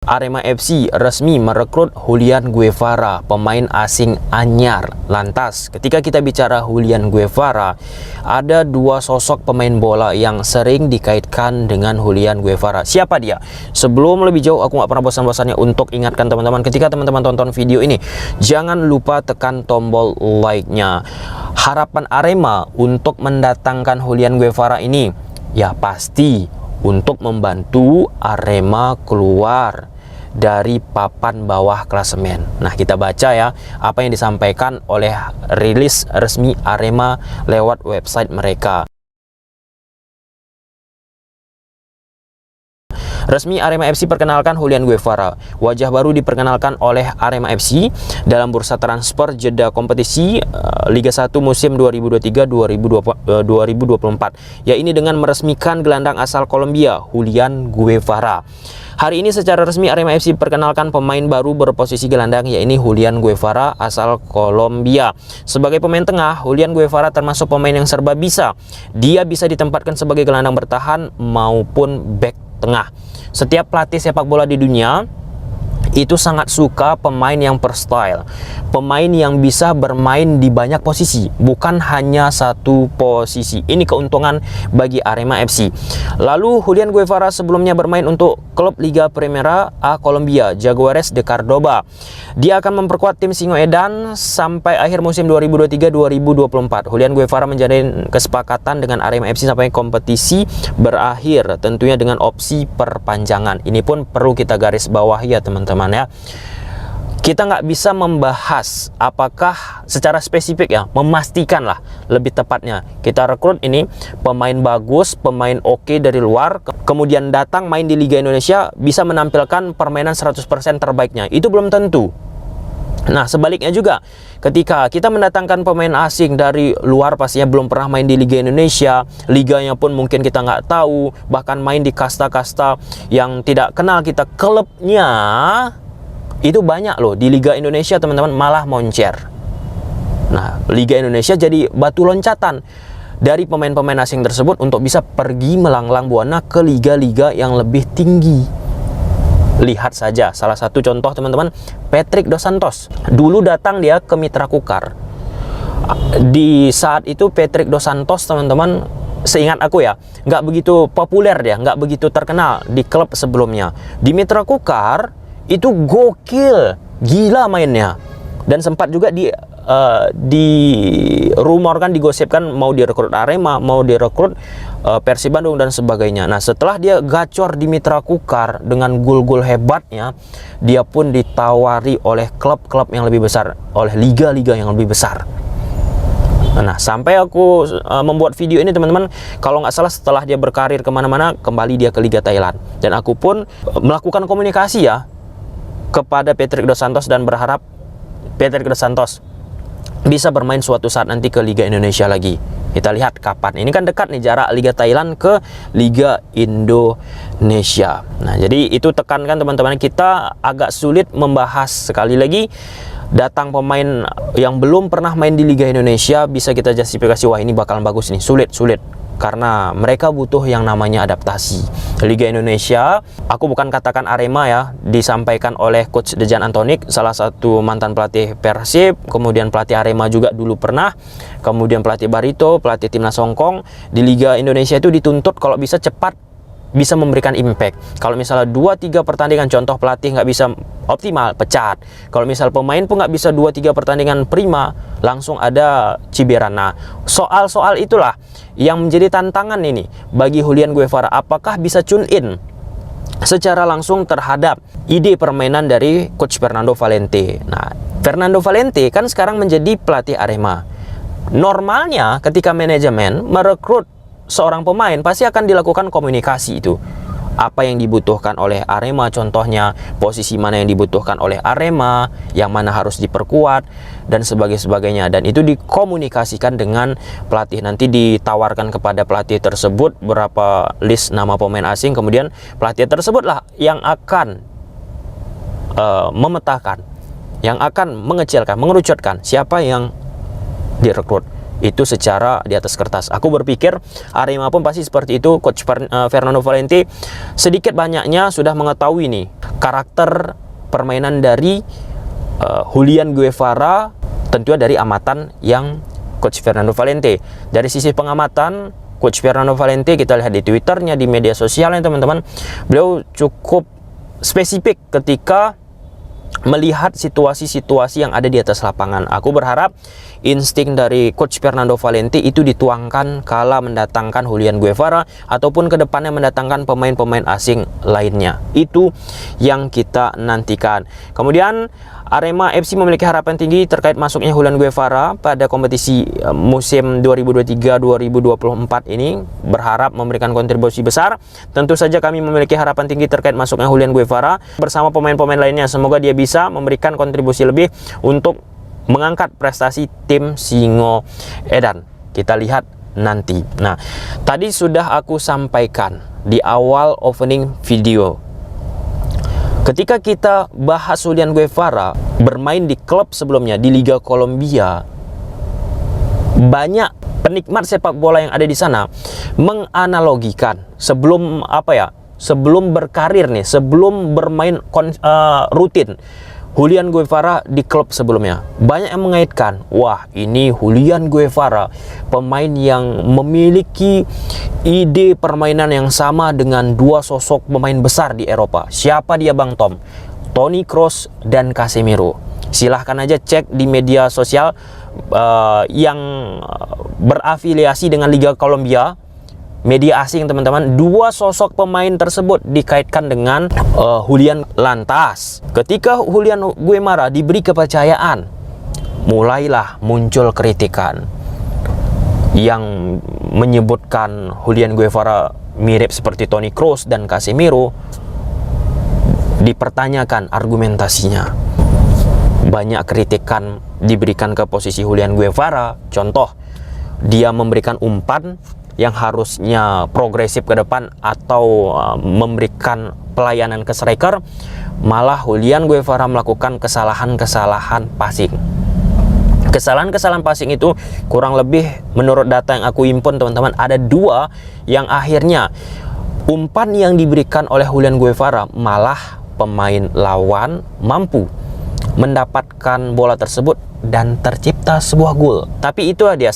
Arema FC resmi merekrut Julian Guevara, pemain asing anyar. Lantas, ketika kita bicara Julian Guevara, ada dua sosok pemain bola yang sering dikaitkan dengan Julian Guevara. Siapa dia? Sebelum lebih jauh, aku nggak pernah bosan-bosannya untuk ingatkan teman-teman, ketika teman-teman tonton video ini, jangan lupa tekan tombol like-nya. Harapan Arema untuk mendatangkan Julian Guevara ini, ya pasti untuk membantu Arema keluar dari papan bawah klasemen. Nah, kita baca ya apa yang disampaikan oleh rilis resmi Arema lewat website mereka. Resmi Arema FC perkenalkan Julian Guevara. Wajah baru diperkenalkan oleh Arema FC dalam bursa transfer jeda kompetisi Liga 1 musim 2023-2024, yaitu dengan meresmikan gelandang asal Kolombia Julian Guevara. Hari ini secara resmi Arema FC perkenalkan pemain baru berposisi gelandang, yaitu Julian Guevara asal Kolombia. Sebagai pemain tengah, Julian Guevara termasuk pemain yang serba bisa. Dia bisa ditempatkan sebagai gelandang bertahan maupun bek tengah. Setiap pelatih sepak bola di dunia itu sangat suka pemain yang per-style, pemain yang bisa bermain di banyak posisi, bukan hanya satu posisi. Ini keuntungan bagi Arema FC. Lalu Julian Guevara sebelumnya bermain untuk klub Liga Primera A Colombia, Jaguares de Córdoba. Dia akan memperkuat tim Singoedan sampai akhir musim 2023-2024. Julian Guevara menjalin kesepakatan dengan Arema FC sampai kompetisi berakhir, tentunya dengan opsi perpanjangan. Ini pun perlu kita garis bawahi ya teman-teman ya. Kita nggak bisa membahas apakah secara spesifik ya, memastikan lah lebih tepatnya kita rekrut ini pemain bagus, pemain oke dari luar, kemudian datang main di Liga Indonesia bisa menampilkan permainan 100% terbaiknya. Itu belum tentu. Nah, sebaliknya juga, ketika kita mendatangkan pemain asing dari luar, pastinya belum pernah main di Liga Indonesia, liganya pun mungkin kita nggak tahu, bahkan main di kasta-kasta yang tidak kenal kita klubnya, itu banyak loh di Liga Indonesia teman-teman, malah moncer. Nah, Liga Indonesia jadi batu loncatan dari pemain-pemain asing tersebut untuk bisa pergi melanglang buana ke liga-liga yang lebih tinggi. Lihat saja salah satu contoh teman-teman, Patrick Dos Santos. Dulu datang dia ke Mitra Kukar. Di saat itu Patrick Dos Santos teman-teman, seingat aku ya, nggak begitu populer dia, nggak begitu terkenal di klub sebelumnya. Di Mitra Kukar itu gokil, gila mainnya. Dan sempat juga dirumorkan, digosipkan mau direkrut Arema, mau direkrut Persib Bandung dan sebagainya. Nah, setelah dia gacor di Mitra Kukar dengan gol-gol hebatnya, dia pun ditawari oleh klub-klub yang lebih besar, oleh liga-liga yang lebih besar. Nah, sampai aku membuat video ini teman-teman, kalau nggak salah setelah dia berkarir kemana-mana, kembali dia ke Liga Thailand. Dan aku pun melakukan komunikasi ya kepada Patrick Dos Santos dan berharap Patrick Dos Santos bisa bermain suatu saat nanti ke Liga Indonesia lagi. Kita lihat kapan. Ini kan dekat nih jarak Liga Thailand ke Liga Indonesia. Nah, jadi itu tekankan teman-teman, kita agak sulit membahas sekali lagi datang pemain yang belum pernah main di Liga Indonesia bisa kita justifikasi wah ini bakalan bagus nih. Sulit karena mereka butuh yang namanya adaptasi. Liga Indonesia, aku bukan katakan Arema ya, disampaikan oleh Coach Dejan Antonik, salah satu mantan pelatih Persib, kemudian pelatih Arema juga dulu pernah, kemudian pelatih Barito, pelatih Timnas Hongkong. Di Liga Indonesia itu dituntut kalau bisa cepat, bisa memberikan impact. Kalau misalnya 2-3 pertandingan contoh pelatih nggak bisa optimal, pecat. Kalau misal pemain pun nggak bisa 2-3 pertandingan prima, langsung ada cibiran. Nah, soal-soal itulah yang menjadi tantangan ini bagi Julian Guevara. Apakah bisa tune in secara langsung terhadap ide permainan dari Coach Fernando Valente? Nah, Fernando Valente kan sekarang menjadi pelatih Arema. Normalnya ketika manajemen merekrut seorang pemain pasti akan dilakukan komunikasi itu. Apa yang dibutuhkan oleh Arema, contohnya posisi mana yang dibutuhkan oleh Arema, yang mana harus diperkuat dan sebagainya. Dan itu dikomunikasikan dengan pelatih. Nanti ditawarkan kepada pelatih tersebut berapa list nama pemain asing, kemudian pelatih tersebutlah yang akan memetakan, yang akan mengecilkan, mengerucutkan siapa yang direkrut. itu secara di atas kertas. Aku berpikir Arema pun pasti seperti itu. Coach Fernando Valente sedikit banyaknya sudah mengetahui nih karakter permainan dari Julian Guevara, tentunya dari amatan yang Coach Fernando Valente. Dari sisi pengamatan Coach Fernando Valente, kita lihat di Twitternya, di media sosialnya teman-teman, beliau cukup spesifik ketika melihat situasi-situasi yang ada di atas lapangan. Aku berharap insting dari Coach Fernando Valente itu dituangkan kala mendatangkan Julian Guevara ataupun kedepannya mendatangkan pemain-pemain asing lainnya. Itu yang kita nantikan. Kemudian Arema FC memiliki harapan tinggi terkait masuknya Julian Guevara pada kompetisi musim 2023-2024 ini, berharap memberikan kontribusi besar. Tentu saja kami memiliki harapan tinggi terkait masuknya Julian Guevara bersama pemain-pemain lainnya. Semoga dia bisa memberikan kontribusi lebih untuk mengangkat prestasi tim Singo Edan. Kita lihat nanti. Nah, tadi sudah aku sampaikan di awal opening video, ketika kita bahas Julian Guevara bermain di klub sebelumnya di Liga Kolombia, banyak penikmat sepak bola yang ada di sana menganalogikan sebelum sebelum berkarir nih, sebelum bermain rutin Julian Guevara di klub sebelumnya, banyak yang mengaitkan, wah ini Julian Guevara, pemain yang memiliki ide permainan yang sama dengan dua sosok pemain besar di Eropa. Siapa dia Bang Tom? Toni Kroos dan Casemiro. Silahkan aja cek di media sosial yang berafiliasi dengan Liga Kolombia, media asing teman-teman, dua sosok pemain tersebut dikaitkan dengan Julian. Lantas ketika Julian Guevara diberi kepercayaan, mulailah muncul kritikan yang menyebutkan Julian Guevara mirip seperti Toni Kroos dan Casemiro. Dipertanyakan argumentasinya. Banyak kritikan diberikan ke posisi Julian Guevara. Contoh, dia memberikan umpan yang harusnya progresif ke depan atau memberikan pelayanan ke striker, malah Julian Guevara melakukan kesalahan-kesalahan passing. Kesalahan-kesalahan passing itu kurang lebih menurut data yang aku impun teman-teman, ada dua yang akhirnya umpan yang diberikan oleh Julian Guevara malah pemain lawan mampu mendapatkan bola tersebut dan tercipta sebuah gol. Tapi itu dia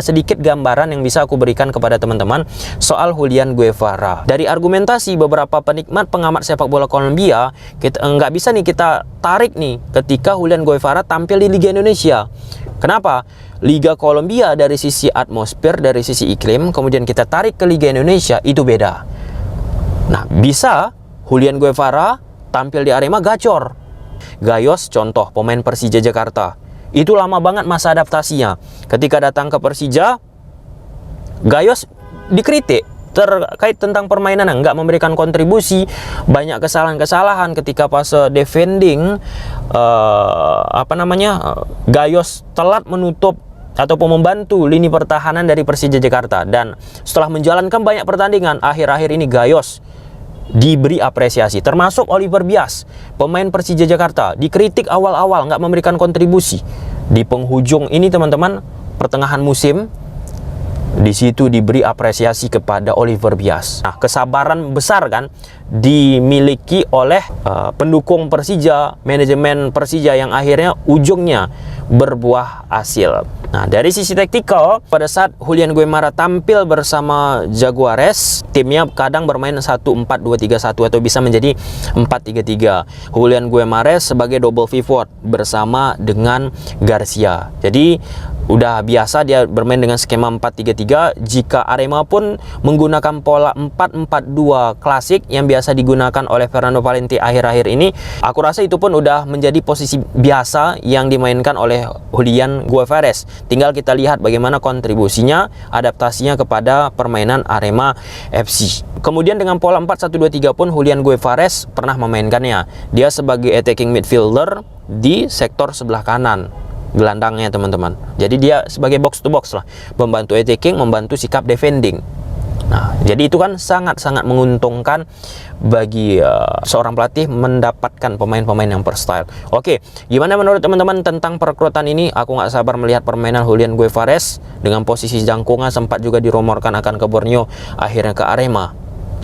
sedikit gambaran yang bisa aku berikan kepada teman-teman soal Julian Guevara. Dari argumentasi beberapa penikmat pengamat sepak bola Kolombia, kita nggak bisa nih kita tarik nih ketika Julian Guevara tampil di Liga Indonesia. Kenapa? Liga Kolombia dari sisi atmosfer, dari sisi iklim, kemudian kita tarik ke Liga Indonesia, itu beda. Nah, bisa Julian Guevara tampil di Arema gacor. Gayos contoh pemain Persija Jakarta, itu lama banget masa adaptasinya. Ketika datang ke Persija, Gayos dikritik terkait tentang permainan, nggak memberikan kontribusi, banyak kesalahan-kesalahan ketika pas defending, Gayos telat menutup ataupun membantu lini pertahanan dari Persija Jakarta. Dan setelah menjalankan banyak pertandingan, akhir-akhir ini Gayos diberi apresiasi, termasuk Oliver Bias, pemain Persija Jakarta, dikritik awal-awal nggak memberikan kontribusi. Di penghujung ini teman-teman, pertengahan musim, di situ diberi apresiasi kepada Oliver Bias. Nah, kesabaran besar kan dimiliki oleh pendukung Persija, manajemen Persija, yang akhirnya ujungnya berbuah hasil. Nah, dari sisi taktikal, pada saat Julian Guevara tampil bersama Jaguares, timnya kadang bermain 1-4-2-3-1 atau bisa menjadi 4-3-3. Julian Guevara sebagai double pivot bersama dengan Garcia. Jadi udah biasa dia bermain dengan skema 4-3-3. Jika Arema pun menggunakan pola 4-4-2 klasik yang biasa digunakan oleh Fernando Valente akhir-akhir ini, aku rasa itu pun udah menjadi posisi biasa yang dimainkan oleh Julian Guevara. Tinggal kita lihat bagaimana kontribusinya, adaptasinya kepada permainan Arema FC. Kemudian dengan pola 4-1-2-3 pun Julian Guevara pernah memainkannya. Dia sebagai attacking midfielder di sektor sebelah kanan gelandangnya teman-teman. Jadi dia sebagai box to box lah, membantu attacking, membantu sikap defending. Nah, jadi itu kan sangat-sangat menguntungkan bagi seorang pelatih mendapatkan pemain-pemain yang berstyle. Oke, gimana menurut teman-teman tentang perekrutan ini? Aku nggak sabar melihat permainan Julian Guevares dengan posisi jangkungan, sempat juga dirumorkan akan ke Borneo, akhirnya ke Arema.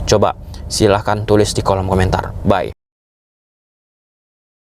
Coba silahkan tulis di kolom komentar. Bye.